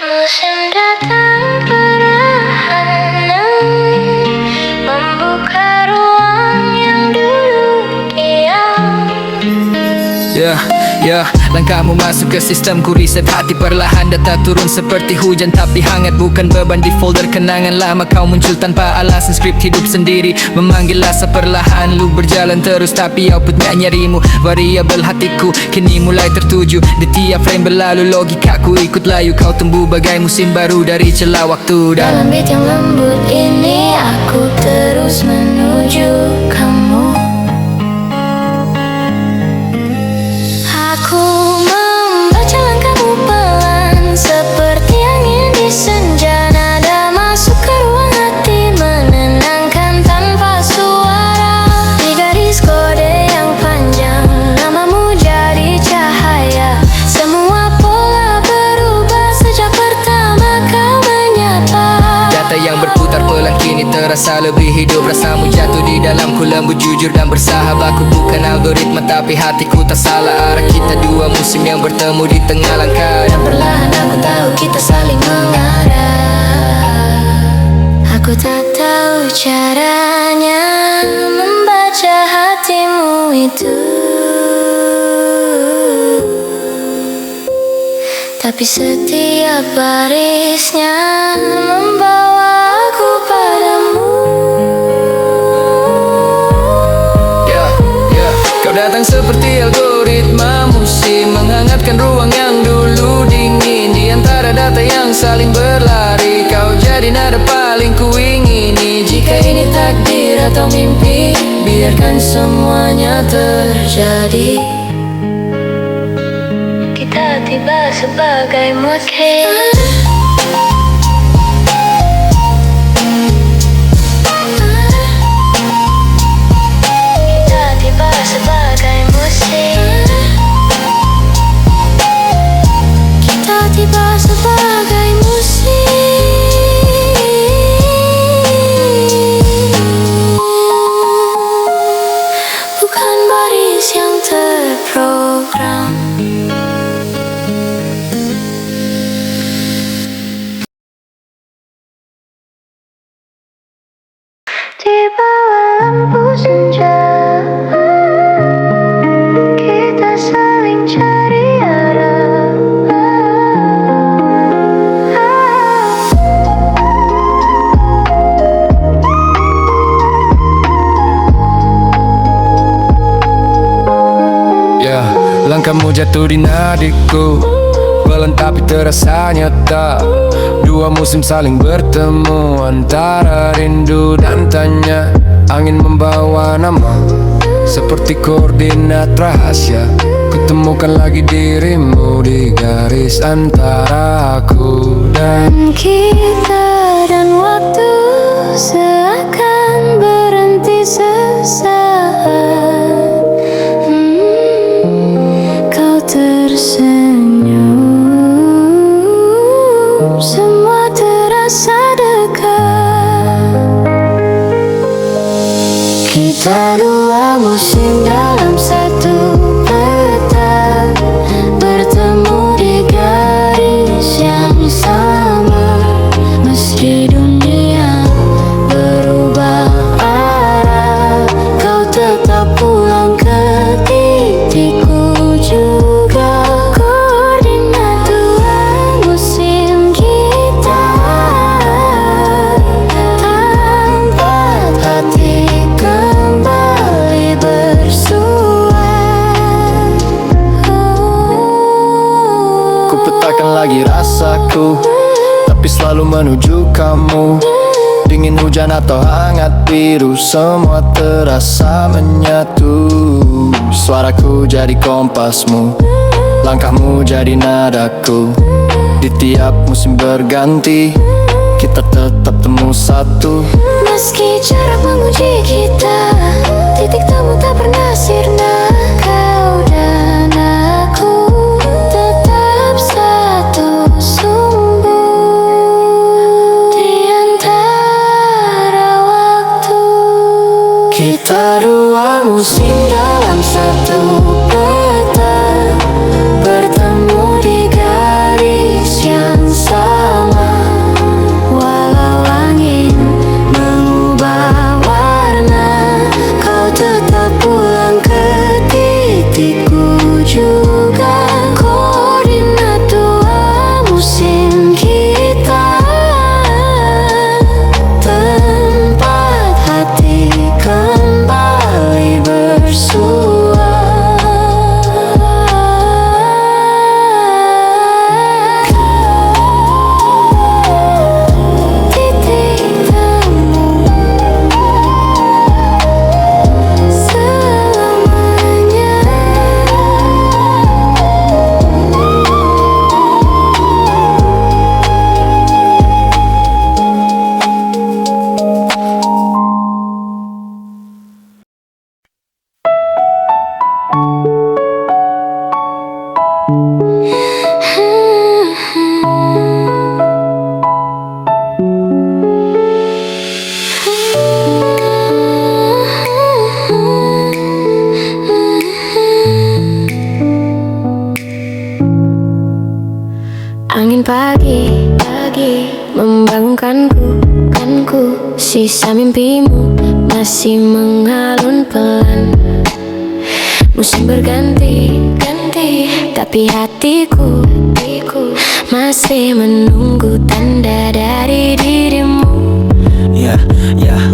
Musim datang perlahan membuka ruang yang dulu diam. Langkahmu masuk ke sistemku, riset hati perlahan data turun seperti hujan tapi hangat, bukan beban di folder kenangan lama. Kau muncul tanpa alasan, skrip hidup sendiri memanggil asa perlahan. Lu berjalan terus tapi outputnya nyarimu. Variabel hatiku kini mulai tertuju, di tiap frame berlalu logikaku ikut layu. Kau tumbuh bagai musim baru dari celah waktu. Dalam beat yang lembut ini aku terus menuju kamu. Aku membaca langkahmu pelan seperti angin di senja. Nada masuk ke ruang hati menenangkan tanpa suara. Di garis kode yang panjang namamu jadi cahaya. Semua pola berubah sejak pertama kau menyapa. Data yang berputar pelan kini terasa lebih hidup. Rasamu jatuh di dalamku, lembut, jujur dan bersahabat. Aku bukan algoritma tapi hatiku tak salah arah. Kita dua musim yang bertemu di tengah langkah. Dan perlahan aku tahu kita saling mengarah. Aku tak tahu caranya membaca hatimu itu, tapi setiap barisnya membawa aku padamu. Kau datang seperti algoritma musim, menghangatkan ruang yang dulu dingin. Di antara data yang saling berlari, kau jadi nada paling kuingini. Jika ini takdir atau mimpi, biarkan semuanya terjadi. Kita tiba sebagai mewakili. Kita tiba sebagai musim. Kita tiba sebagai musim. Bukan baris yang terprogram. Di bawah lampu senja, kita saling cari arah. Langkahmu jatuh di nadiku, pelan tapi terasa nyata. Dua musim saling bertemu antara rindu dan tanya. Angin membawa nama seperti koordinat rahasia. Kutemukan lagi dirimu di garis antara aku dan Kita dan waktu seakan berhenti sesaat. Kau tersenyum, semua terasa dekat. Kita dua musim dalam satu peta, bertemu di garis yang sama. Meski dunia berubah arah, kau tetap pulang ke titikku juga. Koordinat dua musim kita, tempat hati kembali bersua. ku petakan lagi rasaku, tapi selalu menuju kamu. Dingin hujan atau hangat biru, semua terasa menyatu. Suaraku jadi kompasmu, langkahmu jadi nadaku. Di tiap musim berganti, kita tetap temu satu. Meski jarak menguji kita, titik temu tak pernah sirna. Kau dan aku tetap satu sumbu di antara waktu. Kita dua musim dalam satu peta, bertemu di garis yang sama. Angin pagi membangunkanku, sisa mimpimu masih mengalun pelan. Musim berganti, tapi hatiku masih menunggu tanda dari dirimu. Ya,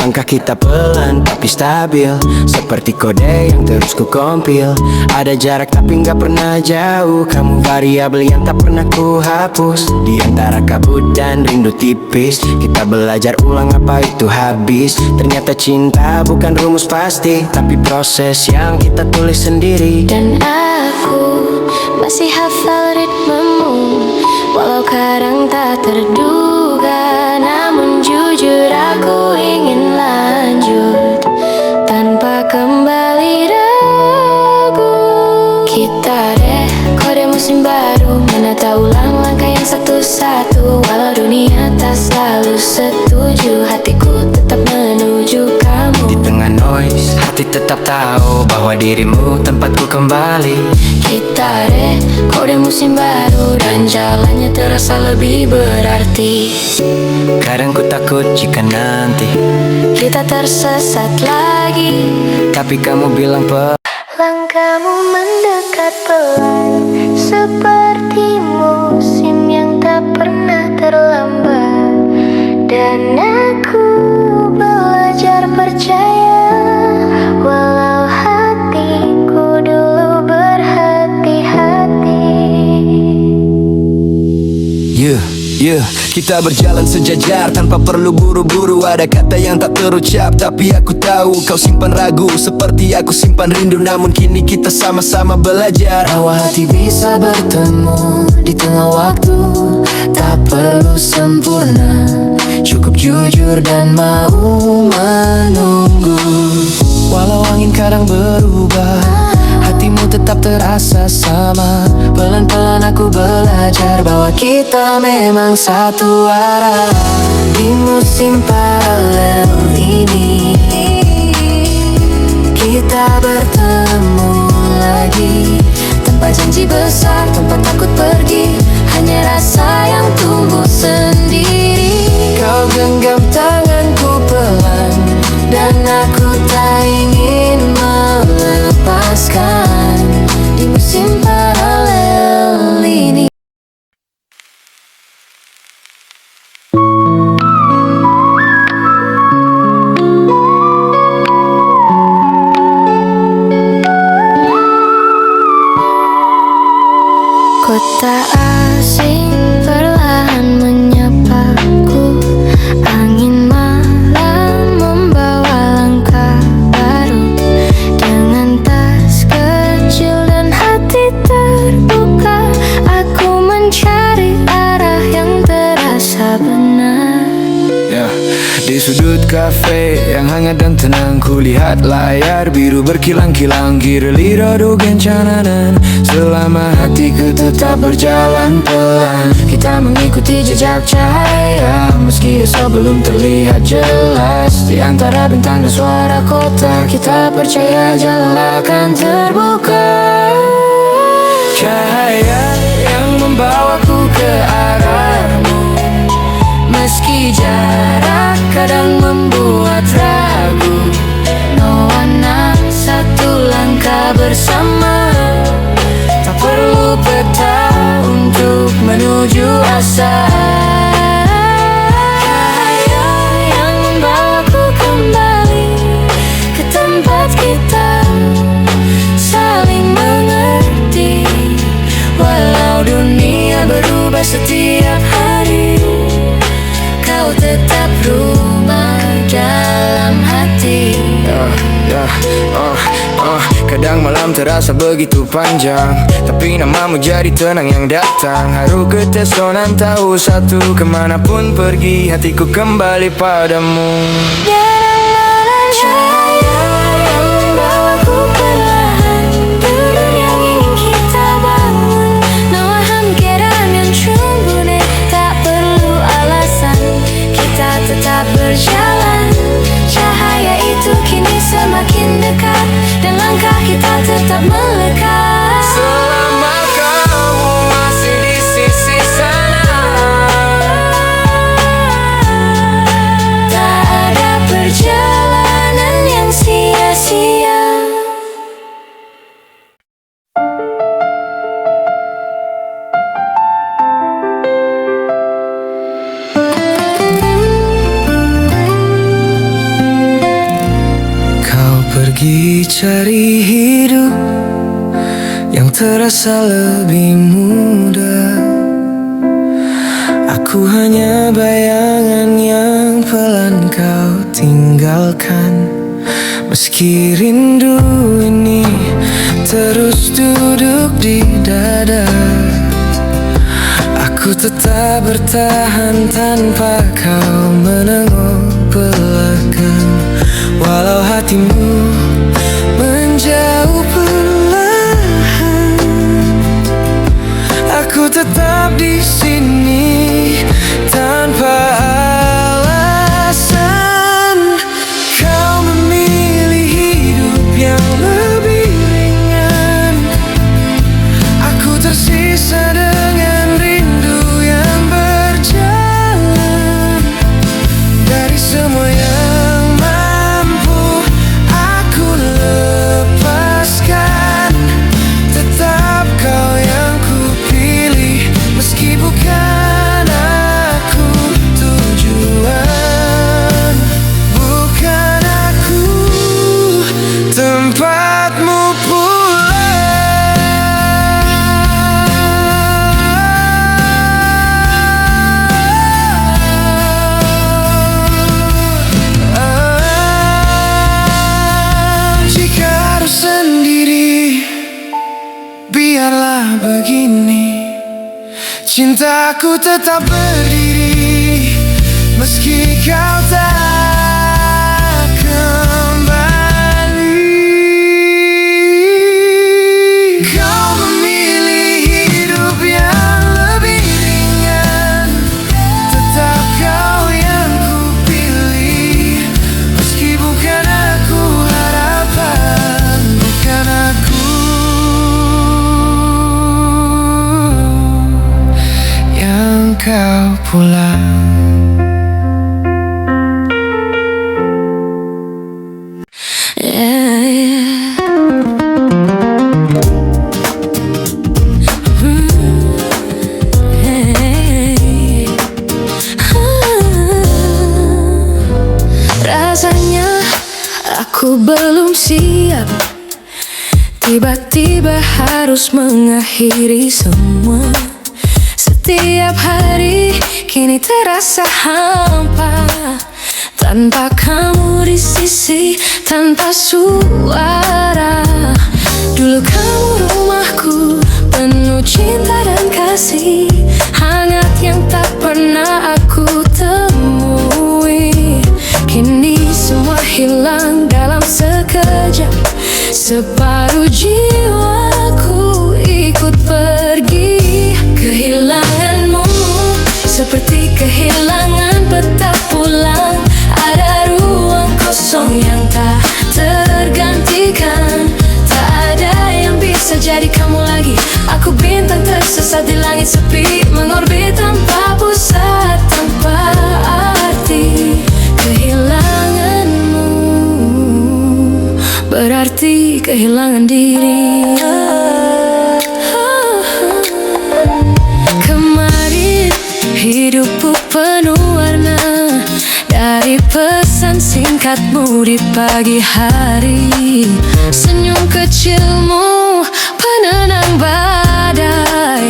langkah kita pelan tapi stabil, seperti kode yang terus ku kompil. Ada jarak tapi nggak pernah jauh. Kamu variabel yang tak pernah ku hapus. Di antara kabut dan rindu tipis, kita belajar ulang apa itu habis. Ternyata cinta bukan rumus pasti, tapi proses yang kita tulis sendiri. Dan aku masih hafal ritmemu, walau kadang tak terduga. Namun jujur aku ingin lanjut tanpa kembali ragu. Kita kode musim baru, menata ulang langkah yang satu-satu. Walau dunia tak selalu setuju, hatiku tetap menuju kamu. Di tengah noise, hati tetap tahu bahwa dirimu tempatku kembali. Kita kode musim baru, dan jalannya terasa lebih berarti. Kadang ku takut jika nanti kita tersesat lagi, tapi kamu bilang langkahmu mendekat pelan, seperti musim yang tak pernah terlambat. Dan aku belajar percaya, walau hatiku dulu berhati-hati. Kita berjalan sejajar tanpa perlu buru-buru. Ada kata yang tak terucap, tapi aku tahu kau simpan ragu, seperti aku simpan rindu. Namun kini kita sama-sama belajar bahwa hati bisa bertemu di tengah waktu. Tak perlu sempurna, cukup jujur dan mau menunggu. Walau angin kadang berubah, hatimu tetap terasa sama. Pelan-pelan aku belajar bahwa kita memang satu arah. Di musim paralel ini, kita bertemu lagi, tanpa janji besar, tanpa takut pergi, hanya rasa yang tumbuh sendiri. Kau genggam tanganku pelan, dan aku tak ingin melepaskan. Di musim paralel ini, kota asing perlahan menyapaku. Angin malam membawa langkah baru, dengan tas kecil dan hati terbuka. Aku mencari arah yang terasa benar. Di sudut kafe yang hangat dan tenang, kulihat layar biru berkilang-kilang. Gireliro gencananan, selama hatiku tetap berjalan pelan. Kita mengikuti jejak cahaya, meski esok belum terlihat jelas. Di antara bintang dan suara kota, kita percaya jalan akan terbuka. Cahaya yang membawaku ke arahmu, meski jarak kadang membuat ragu. No one, satu langkah bersama, tak perlu peta untuk menuju asa. Cahaya yang membawaku kembali ke tempat kita saling mengerti. Walau dunia berubah setiap hari, kau tetap rumah dalam hati. Kadang malam terasa begitu panjang, tapi namamu jadi tenang yang datang. Haru ketesonan tahu satu, kemanapun pergi hatiku kembali padamu. Cahaya yang membawaku perlahan ke dunia yang ingin kita bangun. No hamkeran yang cumbune, tak perlu alasan, kita tetap berjalan. Cahaya itu kini semakin dekat, dan langkah kita tetap melekat. Selama kau masih di sisi sana, Pergi cari hidup yang terasa lebih mudah. Aku hanya bayangan yang pelan kau tinggalkan. Meski rindu ini terus duduk di dada, aku tetap bertahan tanpa kau menengok belakang. Walau hatimu menjauh perlahan, aku tetap di sini tanpa alasan. Kau memilih hidup yang lebih ringan, aku tersisa dengan rindu yang berjalan. Dari semua yang mampu aku lepaskan, tetap kau yang ku pilih. Meski bukan aku tujuan, bukan aku tempatmu pulang. Jika harus sendiri, biarlah begini. Cintaku tetap berdiri, meski kau tak kembali. Kau memilih hidup yang lebih ringan, tetap kau yang ku pilih. Meski bukan aku harapan, bukan aku yang kau pulang. Rasanya aku belum siap, tiba-tiba harus mengakhiri semua. Setiap hari kini terasa hampa, tanpa kamu di sisi, tanpa suara. Dulu kamu rumahku, penuh cinta dan kasih, hangat yang tak pernah aku temui. Kini semua hilang dalam sekejap, separuh jiwaku ikut pergi. Kehilanganmu seperti kehilangan peta pulang. Ada ruang kosong yang tak tergantikan, tak ada yang bisa jadi kamu lagi. Aku bintang tersesat di langit sepi, mengorbit tanpa pusat, tanpa arti. Kehilanganmu berarti kehilangan diri. Kemarin hidupku penuh warna, dari pesan singkatmu di pagi hari, senyum kecilmu penenang badai,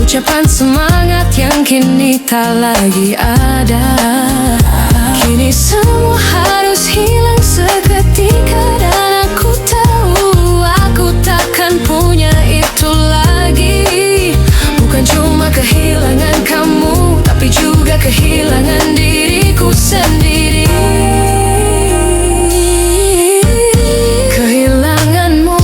ucapan semangat yang kini tak lagi ada. Kini semua harus hilang seketika, dan aku tahu aku takkan punya itu lagi. Bukan cuma kehilangan kamu, tapi juga kehilangan diriku sendiri. Kehilanganmu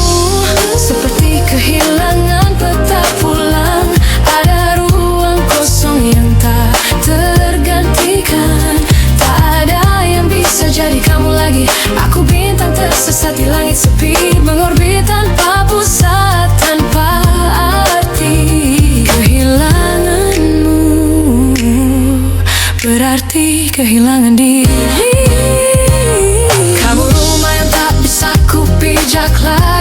seperti kehilangan peta pulang. Ada ruang kosong yang tak tergantikan, tak ada yang bisa jadi kamu lagi. Aku bintang tersesat di langit sepi, mengorbit tanpa pusat, tanpa arti. Kehilanganmu berarti kehilangan diri. Kamu rumah yang tak bisa ku pijak lagi.